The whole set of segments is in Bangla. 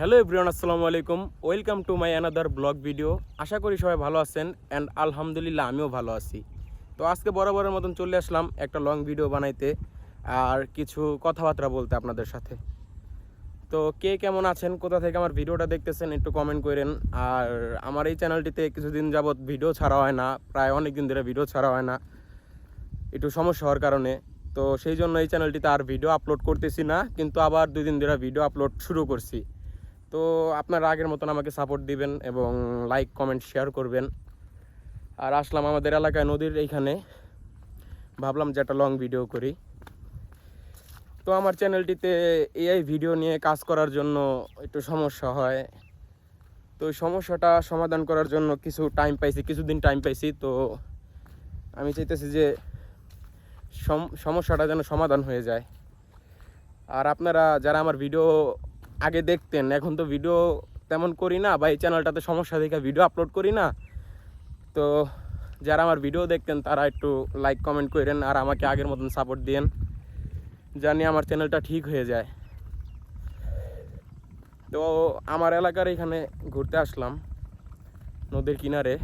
হ্যালো এভরিওয়ান, আসসালামু আলাইকুম। Welcome to my another blog video. আশা করি সবাই ভালো আছেন অ্যান্ড আলহামদুলিল্লাহ আমিও ভালো আছি। তো আজকে বরাবরের মতন চলে আসলাম একটা লং ভিডিও বানাইতে আর কিছু কথাবার্তা বলতে আপনাদের সাথে। তো কে কেমন আছেন, কোথা থেকে আমার ভিডিওটা দেখতেছেন একটু কমেন্ট করেন। আর আমার এই চ্যানেলটিতে কিছুদিন যাবৎ ভিডিও ছাড়া হয় না, প্রায় অনেক দিন ধরে ভিডিও ছাড়া হয় না একটু সমস্যা হওয়ার কারণে। তো সেই জন্য এই চ্যানেলটিতে আর ভিডিও আপলোড করতেছি না, কিন্তু আবার 2 দিন ধরে ভিডিও আপলোড শুরু করছি। তো আপনারা আগের মতন আমাকে সাপোর্ট দিবেন এবং লাইক কমেন্ট শেয়ার করবেন। আর আসলাম আমাদের এলাকায় নদীর এইখানে, ভাবলাম যে একটা লং ভিডিও করি। তো আমার চ্যানেলটিতে এআই ভিডিও নিয়ে কাজ করার জন্য একটু সমস্যা হয়। তো ওই সমস্যাটা সমাধান করার জন্য কিছুদিন টাইম পাইছি। তো আমি চাইতেছি যে সমস্যাটা যেন সমাধান হয়ে যায়। আর আপনারা যারা আমার ভিডিও আগে দেখতেন, এখন তো ভিডিও তেমন করি না বা এই চ্যানেলটাতে সমস্যা দেখে ভিডিও আপলোড করি না। তো যারা আমার ভিডিও দেখতেন তারা একটু লাইক কমেন্ট করেন আর আমাকে আগের মতন সাপোর্ট দিয়েন, জানি আমার চ্যানেলটা ঠিক হয়ে যায়। তো আমার এলাকার এখানে ঘুরতে আসলাম নদীর কিনারে।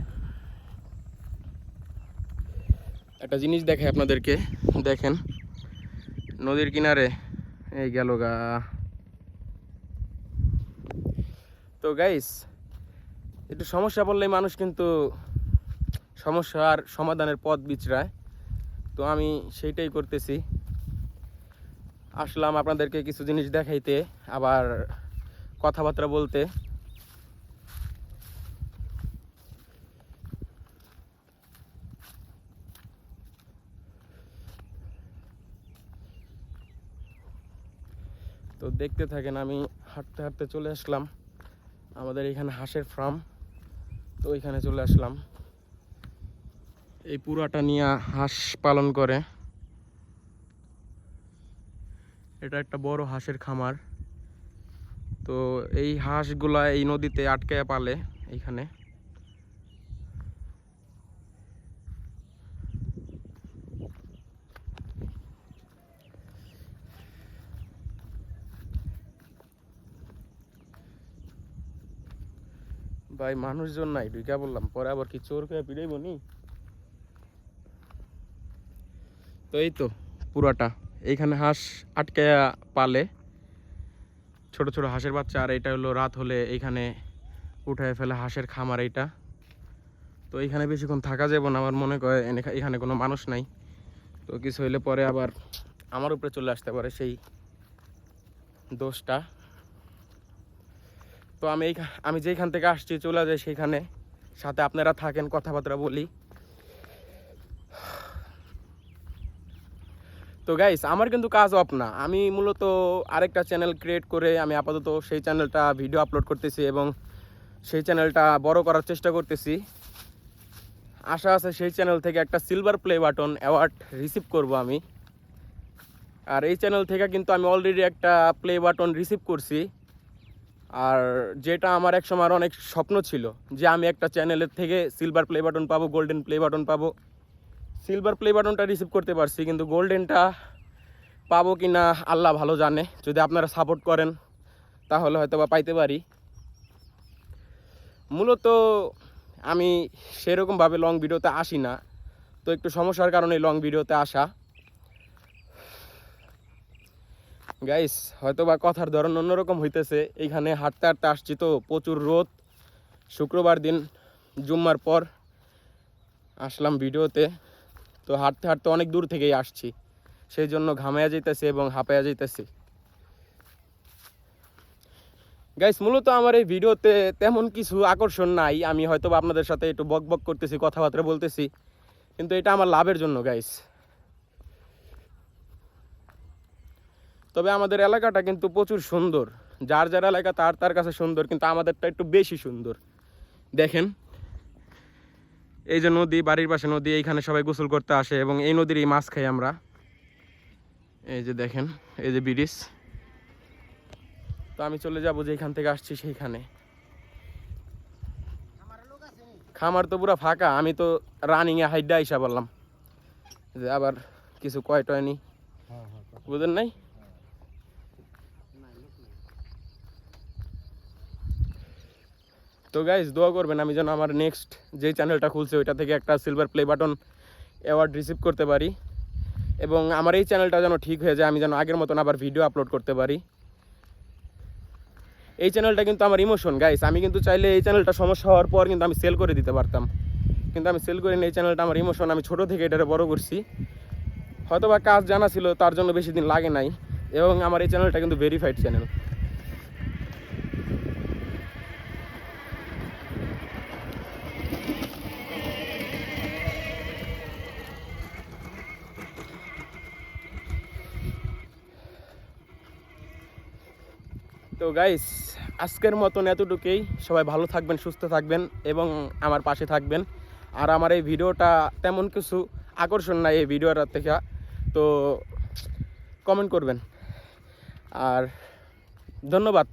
একটা জিনিস দেখাই আপনাদেরকে, দেখেন নদীর কিনারে এই গেল গা। তো গাইস, একটু সমস্যা পড়লেই মানুষ কিন্তু সমস্যার সমাধানের পথ বিচরায়। তো আমি সেইটাই করতেছি, আসলাম আপনাদেরকে কিছু জিনিস দেখাইতে আবার কথাবার্তা বলতে। তো দেখতে থাকেন, আমি হাঁটতে হাঁটতে চলে আসলাম আমাদের এখানে হাঁসের ফার্ম। তো ওইখানে চলে আসলাম, এই পুরাটা নিয়ে হাঁস পালন করে। এটা একটা বড় হাঁসের খামার। তো এই হাঁসগুলা এই নদীতে আটকে পালে এইখানে। ভাই মানুষজন নাই, ঢুকা বললাম, পরে আবার কি চোর খেয়ে পিড়াইব নি। তো এই তো পুরাটা এইখানে হাঁস আটকে পালে, ছোট ছোট হাঁসের বাচ্চা। আর এটা হলো রাত হলে এইখানে উঠায় ফেলে হাঁসের খামার এইটা। তো এইখানে বেশিক্ষণ থাকা যাবে না, আমার মনে করে এখানে কোনো মানুষ নাই। তো কিছু হইলে পরে আবার আমার উপরে চলে আসতে পারে সেই দোষটা। তো আমি যেখান থেকে আসছি চলে যাই সেইখানে, সাথে আপনারা থাকেন, কথাবার্তা বলি। তো গাইস, আমার কিন্তু কাজ অফ না, আমি মূলত আরেকটা চ্যানেল ক্রিয়েট করে আমি আপাতত সেই চ্যানেলটা ভিডিও আপলোড করতেছি এবং সেই চ্যানেলটা বড় করার চেষ্টা করতেছি। আশা আছে সেই চ্যানেল থেকে একটা silver play button award receive করব আমি। আর এই চ্যানেল থেকে কিন্তু আমি অলরেডি একটা প্লে বাটন রিসিভ করছি। আর যেটা আমার এক সময় অনেক স্বপ্ন ছিল যে আমি একটা চ্যানেলের থেকে সিলভার প্লে বাটন পাবো, গোল্ডেন প্লে বাটন পাবো। সিলভার প্লে বাটনটা রিসিভ করতে পারছি, কিন্তু গোল্ডেনটা পাবো কি না আল্লাহ ভালো জানে। যদি আপনারা সাপোর্ট করেন তাহলে হয়তো বা পাইতে পারি। মূলত আমি সেরকমভাবে লং ভিডিওতে আসি না, তো একটু সমস্যার কারণে লং ভিডিওতে আসা। গাইস, হয়তো বা কথার ধরন অন্যরকম হইতেছে। এইখানে হাঁটতে হাঁটতে আসছি, তো প্রচুর রোদ। শুক্রবার দিন জুম্মার পর আসলাম ভিডিওতে। তো হাঁটতে হাঁটতে অনেক দূর থেকেই আসছি, সেই জন্য ঘামাইয়া যাইতেছি এবং হাঁপাইয়া যাইতেছি। গাইস, মূলত আমার এই ভিডিওতে তেমন কিছু আকর্ষণ নাই। আমি হয়তো বা আপনাদের সাথে একটু বক বক করতেছি, কথাবার্তা বলতেছি, কিন্তু এটা আমার লাভের জন্য গাইস। তবে আমাদের এলাকাটা কিন্তু প্রচুর সুন্দর। যার যার এলাকা তার তার কাছে সুন্দর, কিন্তু আমাদেরটা একটু বেশি সুন্দর। দেখেন এই যে নদী, বাড়ির পাশে নদী, এইখানে সবাই গোসল করতে আসে এবং এই নদীরই মাছ খাই আমরা। এই যে দেখেন, এই যে ব্রিজ। তো আমি চলে যাবো যেখান থেকে আসছি সেইখানে। খামার তো পুরো ফাঁকা, আমি তো রানিংয়ে হাইডা আইসা বললাম যে আবার কিছু কয় টয় নি, বুঝেন নাই। তো গাইজ দোয়া করবেন আমি যেন আমার নেক্সট যেই চ্যানেলটা খুলছে ওইটা থেকে একটা silver play button award receive করতে পারি, এবং আমার এই চ্যানেলটা যেন ঠিক হয়ে যায়, আমি যেন আগের মতন আবার ভিডিও আপলোড করতে পারি। এই চ্যানেলটা কিন্তু আমার ইমোশন গাইস, আমি কিন্তু চাইলে এই চ্যানেলটা সমস্যা হওয়ার পর কিন্তু আমি সেল করে দিতে পারতাম, কিন্তু আমি সেল করিনি। এই চ্যানেলটা আমার ইমোশন, আমি ছোটো থেকে এটারে বড় করছি। হয়তো বা কাজ জানা ছিল, তার জন্য বেশি দিন লাগে নাই, এবং আমার এই চ্যানেলটা কিন্তু ভেরিফাইড চ্যানেল। তো গাইস আজকের মতন এতটুকুই। সবাই ভালো থাকবেন, সুস্থ থাকবেন এবং আমার পাশে থাকবেন। আর আমার এই ভিডিওটা তেমন কিছু আকর্ষণ নাই এই ভিডিওটার থেকে, তো কমেন্ট করবেন। আর ধন্যবাদ।